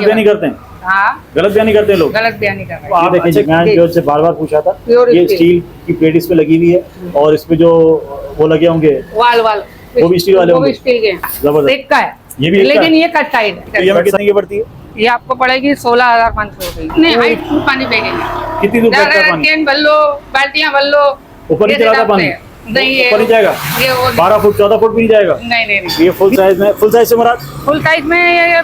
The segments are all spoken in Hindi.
बयानी करते हैं। हाँ, गलत बयानी करते हैं लोग। गलत बयानी कर रहे तो आप देखिए, मैं जो से बार बार पूछा था, ये स्टील की प्लेट इस पे लगी हुई है और इस पे जो वो लगे होंगे वाल वाल वो भी स्टील वाले वो भी होंगे। स्टील के जबरदस्त। एक का है, ये भी एक का लेकिन है? ये कट साइड तो ये हमें कितने की पड़ती है? ये आपको पड़ेगी 16,500 रुपए। नहीं, हाइट में पानी फेंकेंगे, कितनी दूर बैठता है पानी? कैन भर लो, बाल्टियां भर लो, ऊपर ये नहीं चलाता पानी? नहीं, ये ऊपर नहीं जाएगा? ये वो 12 फुट 14 फुट भी नहीं जाएगा? नहीं नहीं नहीं, ये फुल साइज में, फुल साइज से मुराद? फुल साइज में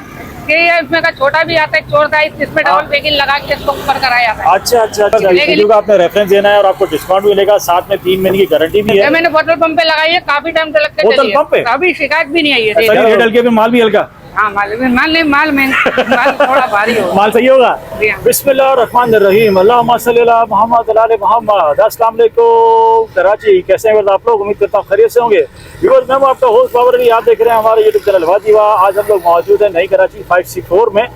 ये इसमें का छोटा भी आता है, चोर साइज, इसमें डबल पैकिंग लगा के इसको ऊपर कराया जाता है। अच्छा अच्छा अच्छा, इस वीडियो का आपने रेफरेंस देना है और आपको डिस्काउंट भी मिलेगा, साथ में 3 महीने की गारंटी भी ये है। मैंने पेट्रोल पंप पे लगाई है, काफी टाइम से लगते बोतल पंप पे? अभी शिकायत भी नहीं आई है। रेट हल्के पे माल भी हल्का? हाँ, माल में माल थोड़ा भारी हो। माल सही होगा? जी हाँ। बिस्मिल्लाहिर्रहमानिर्रहीम, अल्लाहुम्मा सल्ली अला मुहम्मद व आले मुहम्मद। अस्सलाम वालेकुम कराची, कैसे हैं आप लोग? उम्मीद करता हूँ खैरियत से होंगे। व्यूअर्स, मैं हूं आपका होस्ट बाबर अली, आप देख रहे हैं हमारे यूट्यूब चैनल वाजीवा। आज हम लोग मौजूद हैं नई कराची 5C4 में।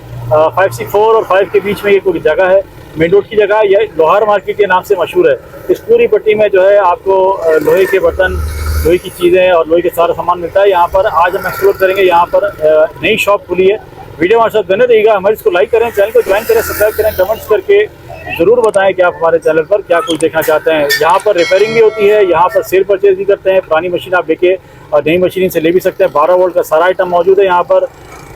5C4 और 5 के बीच में ये कोई जगह है, मेन रोड की जगह, यह लोहार मार्केट के नाम से मशहूर है। इस पूरी पट्टी में जो है आपको लोहे के बर्तन, लोहे की चीज़ें और लोहे के सारा सामान मिलता है। यहाँ पर आज हम एक्सप्लोर करेंगे। यहाँ पर नई शॉप खुली है। वीडियो हमारे साथ बने रहिएगा। हमारे इसको लाइक करें, चैनल को ज्वाइन करें, सब्सक्राइब करें, कमेंट्स करके ज़रूर बताएं कि आप हमारे चैनल पर क्या कुछ देखना चाहते हैं। यहाँ पर रिपेयरिंग भी होती है, यहाँ पर सेल परचेज भी करते हैं। पुरानी मशीन आप लेके और नई मशीन से ले भी सकते हैं। 12 वोल्ट का सारा आइटम मौजूद है यहाँ पर।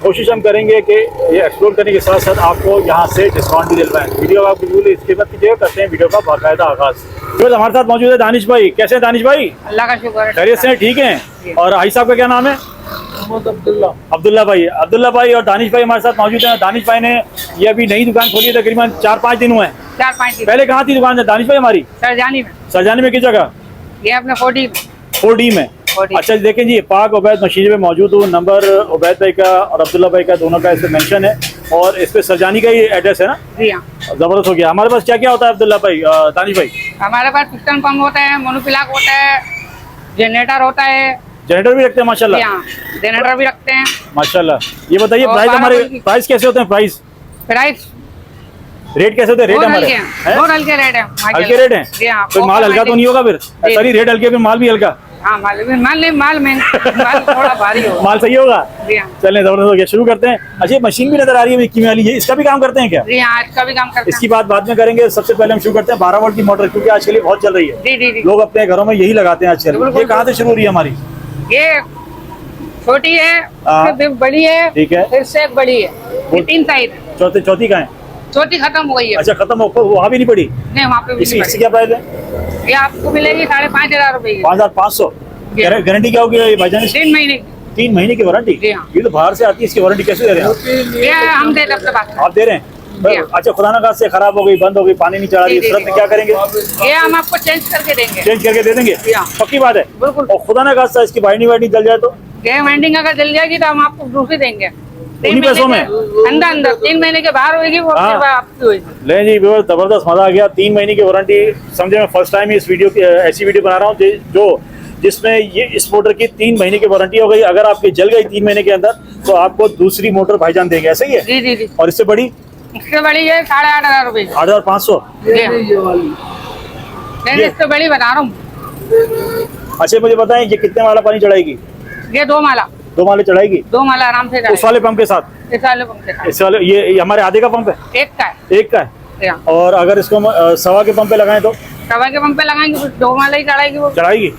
कोशिश हम करेंगे कि ये एक्सप्लोर करने के साथ साथ आपको यहाँ से डिस्काउंट भी दिलवाएं। वीडियो आप बिल्कुल इसकी मत कीजिएगा, करते हैं वीडियो का बाकायदा आगाज़। तो हमारे साथ मौजूद है दानिश भाई। कैसे हैं दानिश भाई? अल्लाह का शुक्र है, खैरियत से हैं? ठीक हैं। और भाई साहब का क्या नाम है? अब्दुल्ला भाई और दानिश भाई हमारे साथ मौजूद हैं। दानिश भाई ने ये अभी नई दुकान खोली है, तकरीबन 4-5 दिन हुए हैं। 4-5 दिन पहले कहाँ थी दुकान है दानिश भाई हमारी? सरजानी में किस जगह? ये अपने 4D में। अच्छा देखें जी, पाक उबैद मशीन में मौजूद हूँ। नंबर उबैद भाई का और अब्दुल्ला भाई का, दोनों का इस पे मेंशन है और इस पे सरजानी का ही एड्रेस है ना? जी हाँ। जबरदस्त हो गया। हमारे पास क्या क्या होता है अब्दुल्ला भाई, दानिश भाई? हमारे पास पिस्टन पंप होता है, मोनोप्लाग होता है, जनरेटर होता है। जनरेटर भी रखते हैं माशाल्लाह? हाँ, जनरेटर भी रखते हैं माशाल्लाह। ये बताइए प्राइस, हमारे प्राइस कैसे होते हैं? प्राइस रेट कैसे होते हैं? रेट हमारे बहुत हल्के रेट है। हल्के रेट है? तो माल हल्का तो नहीं होगा फिर? सॉरी, रेट हल्के फिर माल भी हल्का? हाँ, माल में थोड़ा भारी होगा। माल सही होगा? चलें, जबरदस्त हो गया। शुरू करते हैं। अच्छा, मशीन भी नजर आ रही है मिक्की वाली, ये इसका भी काम करते हैं क्या? जी हाँ, इसका भी काम करते हैं। इसकी बात बाद में करेंगे। सबसे पहले हम शुरू करते हैं 12 वोल्ट की मोटर, क्योंकि आजकल ये बहुत चल रही है। जी। लोग अपने घरों में यही लगाते हैं आजकल। ये कहाँ से शुरू हो रही है हमारी? ये छोटी है, फिर बड़ी है, ठीक है, फिर से एक बड़ी है, ये 3 साइड। चौथी कहाँ है? चौथी खत्म हो गई है। अच्छा, खत्म हो, वहाँ भी नहीं पड़ी? नहीं, वहाँ पे भी नहीं इसकी क्या प्राइस है? ये आपको मिलेगी 5,500 रुपए की। 5,500। गारंटी क्या होगी भाईजान? 3 महीने। 3 महीने की वारंटी? ये तो बाहर से आती है, इसकी वारंटी कैसे दे रहे हैं? ये हम दे सकते हैं। आप दे रहे हैं? अच्छा, खुदा ना खास्ते खराब हो गई, बंद हो गई, पानी नहीं चढ़ा रही, तुरंत क्या करेंगे? ये हम आपको चेंज करके देंगे। चेंज करके दे देंगे? पक्की बात है? बिल्कुल। और खुदा ना खास्ता इसकी वाइंडिंग जल जाए तो? ये वाइंडिंग अगर जल जाएगी तो हम आपको दूसरी देंगे। 3 पैसों में? अंदर 3 महीने के बाहर होगी वो आपकी होगी। ले जी, जबरदस्त मजा आ गया। 3 महीने की वारंटी। समझे, मैं फर्स्ट टाइम इस वीडियो की ऐसी वीडियो बना रहा हूँ जिसमें ये इस मोटर की 3 महीने की वारंटी हो गई। अगर आपकी जल गई 3 महीने के अंदर तो आपको दूसरी मोटर भाईजान देंगे, ऐसा ही है? जी। और इससे बड़ी? इससे बड़ी है 8,500 रुपए। 8,500? इससे बड़ी बता रहा हूँ। अच्छा, मुझे बताएं ये कितने वाला पानी चढ़ाएगी? ये 2 माला। 2 माले चढ़ाएगी? 2 माला आराम से। उस वाले पंप के साथ? इस वाले पंप के साथ। इस वाले ये हमारे आधे का पंप है? एक का है। और अगर इसको सवा के पंप पे लगाएं तो? सवा के पंप पे लगाएंगे तो 2 माला ही चढ़ाएगी वो। चढ़ाएगी?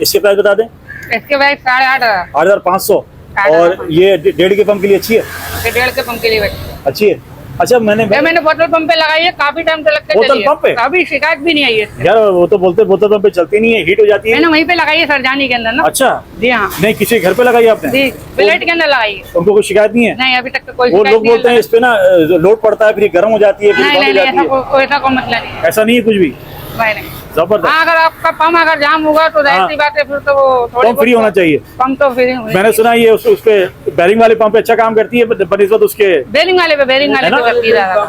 इसके प्राइस बता दें। इसके प्राइस 8,500। 8,500। और ये 1.5 के पंप के लिए अच्छी है? 1.5 के पंप के लिए अच्छी है। अच्छा, मैंने बोतल पंप पे लगाई है, काफी टाइम से लगता है। बोतल पंप पे? अभी शिकायत भी नहीं आई है यार, वो तो बोलते बोतल पंप पे चलती नहीं है, हीट हो जाती है। मैंने वहीं पे लगाई है, सरजानी के अंदर ना। अच्छा। जी हाँ। नहीं, किसी घर पे लगाई आपने? जी, प्लेट के अंदर लगाई है। उनको कोई शिकायत नहीं है? नहीं, अभी तक तो कोई वो लोग बोलते हैं इस पे ना लोड पड़ता है, फिर गर्म हो जाती है, फिर बंद हो जाती है। ऐसा कोई मतलब नहीं। ऐसा नहीं है कुछ भी? नहीं। जबरदस्त। अगर आपका पंप अगर जाम होगा तो जाहिर सी बात है, फिर तो वो पंप फ्री होना चाहिए। पंप तो फ्री। मैंने सुना ये उस पे बेरिंग वाले पंप पे अच्छा काम करती है बनिस्बत उसके। बेरिंग वाले पे करती है ज्यादा,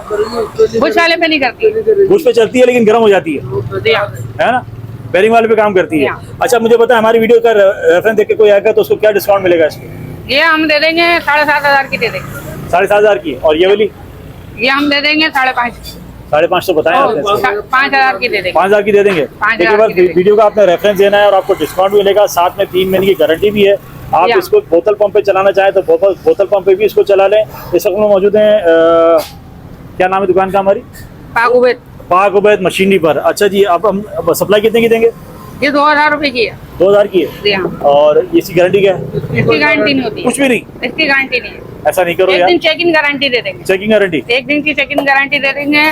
बुश वाले पे नहीं करती। बुश पे चलती है लेकिन गर्म हो जाती है ना? बेरिंग वाले पे काम करती है। अच्छा, मुझे पता है हमारी वीडियो का रेफरेंस देख के कोई आएगा तो उसको क्या डिस्काउंट मिलेगा इसमें? ये हम दे देंगे 7,500 की दे देंगे। 7,500 की। और ये वाली? ये हम दे देंगे 5,500। 5,500 बताएं आपने? 5,000 की दे देंगे। 5,000 की दे देंगे। देखिए, बस वीडियो का आपने रेफरेंस देना है और आपको डिस्काउंट मिलेगा, साथ में 3 महीने की गारंटी भी है। आप या। इसको बोतल पंप पे चलाना चाहें तो बोतल पंप पे भी इसको चला लें। इस वक्त में मौजूद हैं क्या नाम है दुकान का हमारी? पाक पाक उबैद मशीनरी पर। अच्छा जी, आप हम सप्लाई कितने की देंगे? ये 2000 रुपए की है। 2000 की है। जी हाँ। और इसकी गारंटी क्या है? इसकी गारंटी नहीं होती है। कुछ भी नहीं? इसकी गारंटी नहीं है। ऐसा नहीं करो एक यार। दिन चेक-इन गारंटी दे देंगे। Checking guarantee? एक दिन की चेक-इन गारंटी दे देंगे,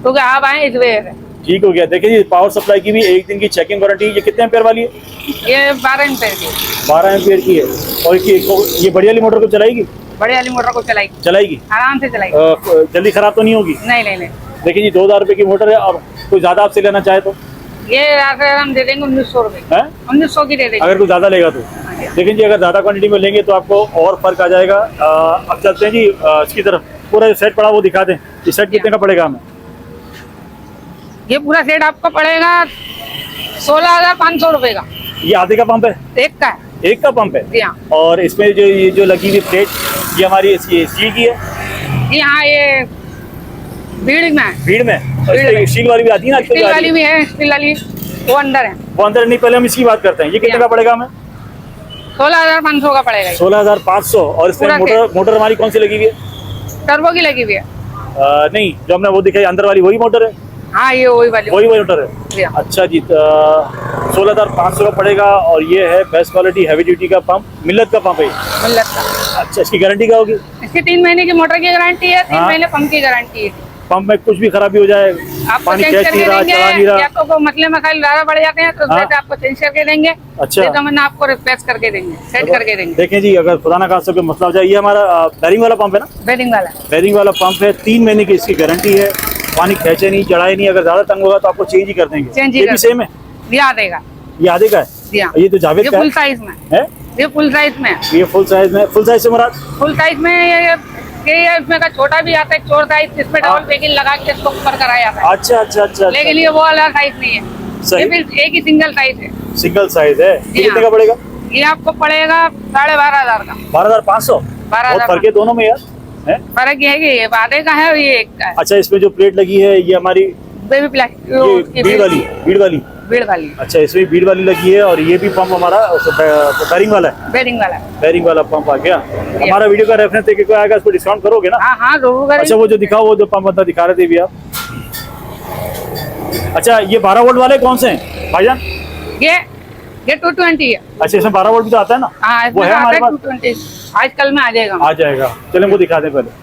क्योंकि आप आए इस वजह से। ठीक हो गया। देखिए जी, पावर सप्लाई की भी एक दिन की चेकिंग गारंटी। ये कितने एम्पेयर वाली है? ये 12 एम्पेयर की, 12 एम्पेयर की है। और ये बड़ी वाली मोटर को चलाएगी? बड़े वाली मोटर को चलाएगी, आराम से चलाएगी। जल्दी खराब तो नहीं होगी? नहीं। देखिए जी, 2000 रुपए की मोटर है। और कोई ज्यादा आपसे लेना चाहे तो ये हम दे देंगे 1900 रुपए, है? 1900 की दे देंगे। अगर कोई ज्यादा लेगा तो देखिए जी, अगर ज्यादा क्वांटिटी में लेंगे तो आपको और फर्क आ जाएगा। अब चलते हैं जी इसकी तरफ। पूरा जो सेट पड़ा वो दिखा दें। ये सेट कितने का पड़ेगा हमें? ये पूरा सेट आपको पड़ेगा 16,500 रुपए का। ये आधे का पंप है? एक का है। एक का पंप है। जी हाँ। और इसमें जो ये जो लगी हुई प्लेट, ये हमारी इसकी स्टील की है? जी हाँ, ये भीड़ में है। भीड़ में? और भीड़ में। स्टील वाली भी आती है ना आजकल? स्टील वाली भी है, स्टील वाली वो अंदर है। वो अंदर नहीं, पहले हम इसकी बात करते हैं। ये कितने का पड़ेगा हमें? 16,500 का पड़ेगा। 16,500। और इसमें पूरा मोटर हमारी कौन सी लगी हुई है? टर्बो की लगी हुई है। नहीं, जो हमने वो दिखाई अंदर वाली वही मोटर है? हाँ, ये वही वाली वही मोटर है। जी हाँ। अच्छा जी, 16,500 का पड़ेगा। और ये है बेस्ट क्वालिटी हैवी ड्यूटी का पंप, मिल्लत का पंप है। मिल्लत का। अच्छा, इसकी गारंटी क्या होगी? इसकी 3 महीने की मोटर की गारंटी है, 3 हाँ। महीने पंप की गारंटी है। पंप में कुछ भी खराबी हो जाए, आपको पानी चेंज कैच करके नहीं रहा, चला नहीं देंगे, या रहा? तो कोई मसले मसाइल ज्यादा बढ़ जाते हैं तो हाँ। उसमें से आपको चेंज करके देंगे। अच्छा। नहीं तो मैंने आपको रिप्लेस करके देंगे, सेट करके देंगे। देखें जी, अगर खुदा ना खास्ता कोई मसला हो जाए, ये हमारा बेरिंग वाला पंप है ना? बेडिंग वाला। बेरिंग वाला पंप है। 3 महीने की इसकी गारंटी है। पानी खेचे नहीं, चढ़ाए नहीं। अगर ज्यादा तंग होगा तो आपको चेंज ही कर देंगे। चेंज ही ये कर भी सेम है? ये आदेगा। ये आधे का है? जी हाँ। ये तो जावेद ये का फुल साइज में है? ये फुल साइज में है। ये फुल साइज में? फुल साइज से मुराद? फुल साइज में ये इसमें का छोटा भी आता है, चोर साइज, इसमें हाँ। डबल पैकिंग लगा के इसको ऊपर कराया जाता है। अच्छा अच्छा अच्छा। लेकिन ये वो वाला साइज नहीं है, सही। ये फिर एक ही सिंगल साइज है। सिंगल साइज है। जी ये कितने हाँ। का पड़ेगा? ये आपको पड़ेगा 12,500 का। 12,500? 12,500। बहुत फर्क है दोनों में यार, है? फर्क ये है कि ये आधे का है और ये एक का है। अच्छा, इसमें जो प्लेट लगी है ये हमारी बेबी प्लास्टिक, ये बीड वाली? बीड़ वाली, अच्छा, इसमें बीड वाली लगी है। और ये भी पंप हमारा बेरिंग वाला है? बेरिंग वाला। बेरिंग वाला पंप आ गया। हमारा वीडियो का रेफरेंस देके कोई आएगा, इसको डिस्काउंट करोगे ना? हाँ हाँ, जरूर अच्छा, करेंगे। वो जो दिखाओ, वो जो पंप बंदा दिखा रहे थे भी आप। अच्छा, ये 12 वोल्ट वाले कौन से हैं भाईजान? ये 220 है। अच्छा, इसमें 12 वोल्ट भी तो आता है ना? हाँ, वो इसमें है हमारे आता है पास? 220, आजकल में आ जाएगा। आ जाएगा। चलें वो दिखा दें पहले।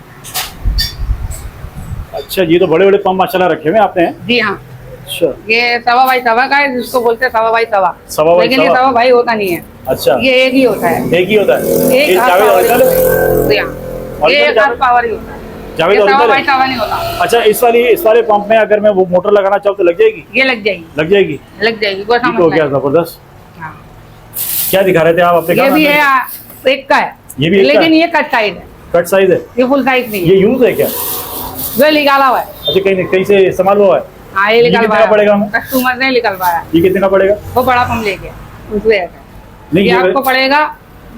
अच्छा, ये तो बड़े बड़े पंप माशाल्लाह रखे हुए हैं आपने। जी हाँ। अच्छा। ये 1.25 का है, जिसको बोलते हैं 1.25, सवा बाई लेकिन ये सवा। 1.25 होता नहीं है। अच्छा, ये एक ही होता है। एक ही होता है? एक ये हाथ जावेद पावर ओरिजिनल है? जी हाँ। ये ओरिजिनल एक हाथ पावर ही होता है। जावेद ये ओरिजिनल है? 1.25 नहीं होता। अच्छा, इस वाले पंप में अगर मैं वो मोटर लगाना चाहूँ तो लग जाएगी? ये लग जाएगी, लग जाएगी। कोई ठीक हो समस्या गया, नहीं। जबरदस्त। हाँ। क्या दिखा रहे थे आप अपने? ये भी है, एक का है, ये भी एक का लेकिन है? ये कट साइज है, कट साइज है? ये फुल साइज नहीं ये है। यूज है क्या? जो निकाला हुआ है। अच्छा, कहीं से इस्तेमाल हुआ है? हाँ, ये ये कितने का निकलवाया पड़ेगा हमें? कस्टमर ने निकलवाया। ये कितने का पड़ेगा? वो बड़ा पंप लेके उस वजह से नहीं, ये आपको पड़ेगा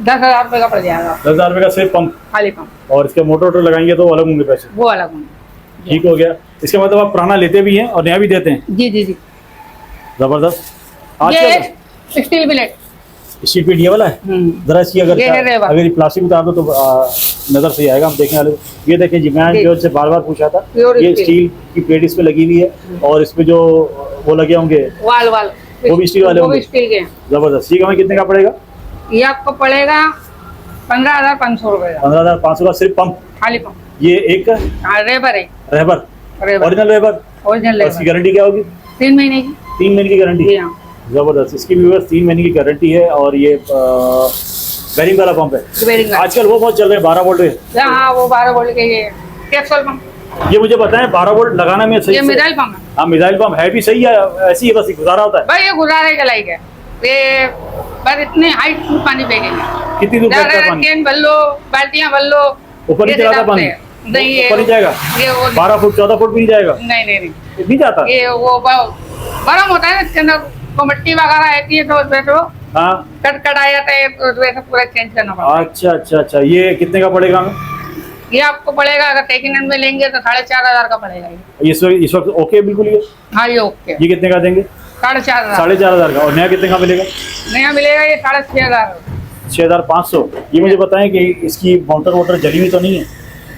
10,000 रुपए का पड़ जाएगा। 10,000 रुपए का सिर्फ पंप? खाली पंप, और इसके मोटर वोटर लगाएंगे तो अलग होंगे पैसे? वो अलग होंगे। ठीक हो गया। इसके मतलब आप पुराना लेते भी हैं और नया भी देते हैं? जी जी जी। जबरदस्त। आज ये स्टील बिलेट। शीट पे ये वाला है? जरा इसकी अगर ये है रेवा। अगर ये प्लास्टिक उतार दो तो नजर से आएगा, हम देखने वाले। ये देखें जी, मैं जो से बार बार पूछा था, प्योर ये स्टील। स्टील की प्लेट इसमें लगी हुई है। और इसमें जो वो लगे होंगे वाल वो भी स्टील वाले वो भी होंगे? स्टील के हैं। जबरदस्त। ठीक है, हमें कितने का पड़ेगा? ये आपको पड़ेगा 15,500 रुपए का 15,500 का सिर्फ पंप? खाली पंप। ये एक हाँ, रेबर है, रहबर? रेबर ओरिजिनल रहबर? ओरिजिनल और इसकी रेबर। गारंटी क्या होगी? 3 महीने की। 3 महीने की जी गारंटी? हाँ। जबरदस्त। इसकी भी बस 3 महीने की गारंटी है। और ये बेरिंग वाला पंप है। बेरिंग वाला। आजकल वो बहुत चल रहे हैं 12 वोल्ट में। हाँ, वो 12 वोल्ट के ये कैप्सूल पंप, ये मुझे बताएं, 12 वोल्ट लगाना में सही ये से? मिसाइल पंप है हाँ, मिसाइल पंप है भी सही है? ऐसी ही बस गुजारा होता है? भाई। ये गुजारे के लायक है ये, बस इतने हाइट पानी फेंकेंगे। कितनी दूर फेंकता है पानी? कैन भर लो, बाल्टियां भर लो। ऊपर नहीं ये चलाता हिसाब पानी? से। नहीं, ये ऊपर नहीं जाएगा? ये वो 12 फुट 14 फुट भी नहीं जाएगा? नहीं, नहीं जाता? ये वो गर्म होता है ना, इसके अंदर को मिट्टी वगैरह रहती है तो उसमें तो हाँ। कट आ जाता है, तो उसमें से पूरा चेंज करना पड़ता है। अच्छा अच्छा अच्छा। ये कितने का पड़ेगा हमें? ये आपको पड़ेगा, अगर सेकेंड हैंड में लेंगे तो 4,500 का पड़ेगा ये। इस वक्त ओके बिल्कुल ये? हाँ, ये ओके। ये कितने का देंगे? 4,500। 4,500 का। और नया कितने का मिलेगा? नया मिलेगा ये 6,500। 6500। ये मुझे बताएं कि इसकी मोटर वोटर जली हुई तो नहीं है?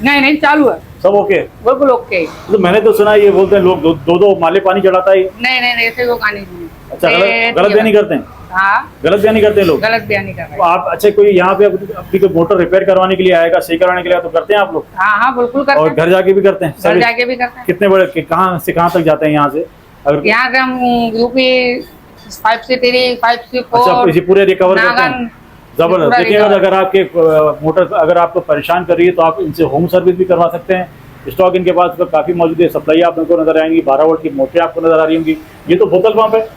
नहीं नहीं, चालू है, सब ओके? बिल्कुल ओके। तो मैंने तो सुना ये बोलते हैं लोग दो माले पानी चढ़ाता है। नहीं नहीं नहीं, ऐसे वो कहानी नहीं। अच्छा, गलत बयानी करते हैं? हाँ, गलत बयानी करते हैं लोग? गलत बयानी कर रहे तो हैं। आप अच्छा कोई यहाँ पे अपनी कोई मोटर रिपेयर करवाने के लिए आएगा, सही करवाने के लिए तो करते हैं आप लोग? हाँ हाँ, बिल्कुल करते और हैं। घर जाके भी करते हैं? घर सर्विस? जाके भी करते हैं। कितने बड़े कहाँ से कहाँ तक जाते हैं यहाँ से? अगर यहाँ से हम यूपी 5 से 3, 5 से 4, अच्छा इसी पूरे रिकवर करते हैं? नागन। जबरदस्त। पूरा देखिए recover। अगर आपके मोटर अगर आपको परेशान कर रही है तो आप इनसे होम सर्विस भी करवा सकते हैं। स्टॉक इनके पास तो काफी मौजूद है। सप्लाई आपको नजर आएंगी, 12 वोल्ट की मोटरें आपको नजर आ रही होंगी। ये तो बोतल पंप है?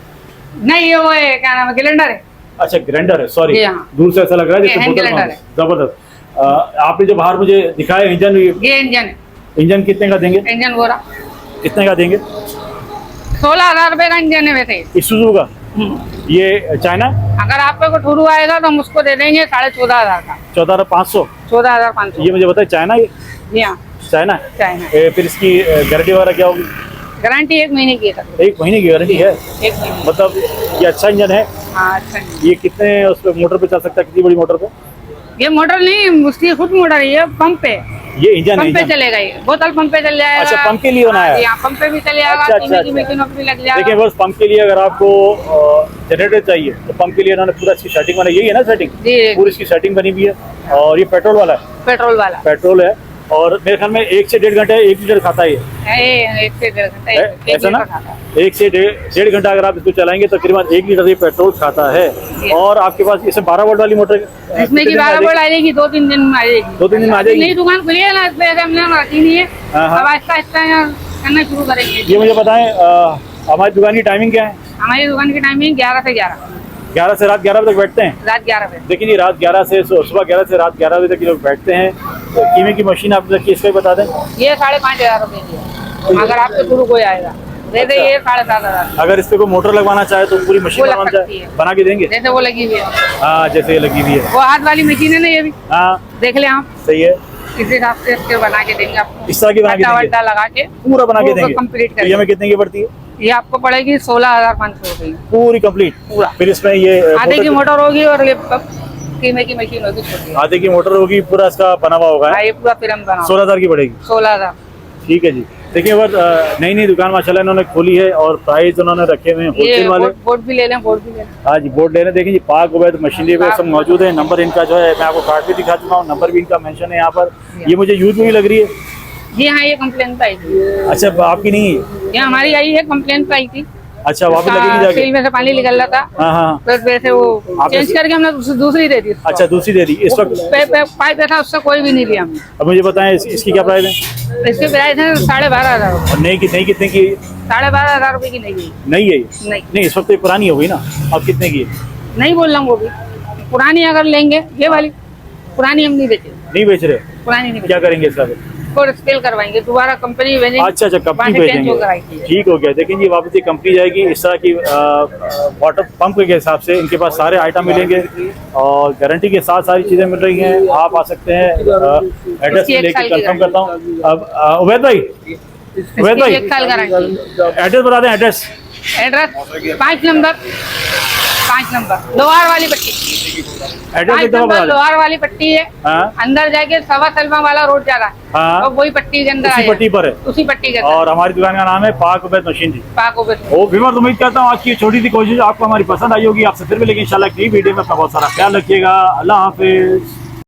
नहीं, ये वो है, क्या नाम है, ग्राइंडर है। अच्छा ग्राइंडर है, सॉरी जी हाँ। दूर से ऐसा लग रहा है जैसे ये बोतल ग्राइंडर पंप है। जबरदस्त। आपने जो बाहर मुझे दिखाया इंजन, ये इंजन है। इंजन कितने का देंगे? इंजन बोरा कितने का देंगे? 16,000 रुपए का इंजन है वैसे। इसूजू का? ये चाइना? अगर आपको को ठुरू आएगा तो हम उसको दे देंगे 14,500 का। 14,500? 14,500। ये मुझे बताए चाइना? ये जी हाँ, चाइना है? चाइना। फिर इसकी गारंटी वगैरह क्या होगी? गारंटी 1 महीने की है सर। 1 महीने की गारंटी है? 1 महीने। मतलब ये अच्छा इंजन है? हाँ, अच्छा है। ये कितने उस पे मोटर पे चल सकता है, कितनी बड़ी मोटर पे? ये मोटर नहीं, उसकी खुद मोटर है, ये पंप पे। ये इंजन है? पंप पे इंजन? चलेगा, ये बोतल पंप पे चल जाएगा। अच्छा, पंप के लिए बनाया है? हाँ, पंप पे भी चल जाएगा। अच्छा, कीमे की अच्छा। मशीनों पे भी लग देखिए जाएगा। बस पंप के लिए अगर आपको जनरेटर चाहिए तो पंप के लिए इन्होंने पूरा इसकी सेटिंग बनाई। यही है ना सेटिंग? जी, पूरी इसकी सेटिंग बनी हुई है। और ये पेट्रोल वाला है? पेट्रोल वाला पेट्रोल है। और मेरे ख्याल में 1 से 1.5 घंटे 1 लीटर खाता है ये, है। 1 से 1.5 घंटा, है? ऐसा ना? 1 से 1.5 घंटा अगर आप इसको चलाएंगे तो करीबन 1 लीटर ये पेट्रोल खाता है। और आपके पास इसमें 12 वोल्ट वाली मोटर इसमें की 12 वोल्ट आ जाएगी, 2-3 दिन में आ जाएगी। 2-3 दिन में आ जाएगी? नई दुकान खुली है ना, इस वजह से हमने रखी नहीं है। हाँ, हाँ। अब आहिस्ता आहिस्ता करना शुरू करेंगे। ये मुझे बताएं हमारी दुकान की टाइमिंग क्या है? हमारी दुकान की टाइमिंग 11 से 11। 11 से रात 11 बजे तक बैठते हैं? रात 11 बजे। देखिए जी, रात 11 से सुबह 11 से रात 11 बजे तक ये लोग बैठते हैं। तो कीमे की मशीन आप रखिए, इसका भी बता दें। ये 5,500 रुपए की है। अगर आपके शुरू कोई आएगा दे दे, ये 7,500। अगर इस पे कोई मोटर लगवाना चाहे तो पूरी मशीन वो लग बनवाना सकती चाहे है। बना के देंगे? जैसे वो लगी हुई है, हाँ जैसे ये लगी हुई है। वो हाथ वाली मशीन है ना, ये भी हाँ देख ले आप। सही है। इस हिसाब से इसके बना के देंगे आपको। इस तरह की बना के अड्डा देंगे? वड्डा लगा के पूरा बना के पूरा देंगे? कंप्लीट तो कर ये हमें कितने की पड़ती है? ये आपको पड़ेगी 16,500 रुपए की। पूरी कंप्लीट? पूरा। फिर इसमें ये आधे की मोटर होगी और ये कीमे की मशीन होगी छोटी। आधे की मोटर होगी, पूरा इसका बना हुआ होगा? हाँ, ये पूरा फिल्म बना 16,000 की पड़ेगी? 16,000। ठीक है जी। देखिए बस नई नई दुकान माशाल्लाह इन्होंने खोली है और प्राइस उन्होंने रखे हुए हैं ये होलसेल वाले। बोर्ड भी ले लें, बोर्ड भी ले लें। हाँ जी, बोर्ड लेने। देखिए जी, पाक उबैद मशीनरी पे सब मौजूद है। नंबर इनका जो है मैं आपको कार्ड भी दिखा चुका हूँ, नंबर भी इनका मेंशन है यहाँ पर। ये मुझे यूज में भी लग रही है। जी हाँ, ये कंप्लेन पे आई थी। अच्छा आपकी नहीं है? ये हमारी आई है, कंप्लेन पे आई थी। अच्छा वापस लगेगी सील जाके? में से पानी निकल रहा था, हाँ हाँ। फिर वैसे वो आपने- चेंज करके हमने दूसरी दे दी उसको। अच्छा दूसरी दे दी इस वक्त? पाइप था उससे कोई भी नहीं लिया हमने। अब मुझे बताएं इसकी क्या प्राइस है? इसके प्राइस है 12,500 रुपये। और नई कितने की? 12,500 रुपये की नहीं है। नहीं है ये? नहीं नहीं इस वक्त तो ये पुरानी हो गई ना। अब कितने की है? नहीं बोल रहा हूँ, वो भी पुरानी अगर लेंगे, ये वाली पुरानी हम नहीं बेचे, नहीं बेच रहे? पुरानी नहीं क्या करेंगे इसका फिर? बेचे, स्केल करवाएंगे दोबारा, कंपनी भेजेंगे। अच्छा अच्छा कंपनी वापस change भेजेंगे? हो कराएंगे। ठीक हो गया। देखिए जी वापस ये कंपनी जाएगी। इस तरह की वाटर पंप के हिसाब से इनके पास सारे आइटम मिलेंगे और गारंटी के साथ सारी चीजें मिल रही हैं। आप आ सकते हैं। एड्रेस इसकी एक लेके साल की कंफर्म करता हूँ। अब उबैद भाई, उबैद भाई 1 साल गारंटी। एड्रेस बता दें। एड्रेस 5 नंबर लोहार वाली पट्टी। एड्रेस 5 एक दफा नंबर बता दें। लोहार वाली पट्टी है। हाँ अंदर जाके 1.25 सलमा वाला रोड जा रहा है, हाँ और वही पट्टी के अंदर उसी आया। पट्टी पर है? उसी पट्टी के अंदर। और हमारी दुकान का नाम है पाक उबैद मशीनरी। पाको पे ओ विमर, उम्मीद करता हूँ आज की छोटी सी कोशिश आपको हमारी पसंद आई होगी। आपसे फिर मिलेंगे इंशाल्लाह एक नई वीडियो में। अपना बहुत सारा ख्याल रखिएगा। अल्लाह हाफिज।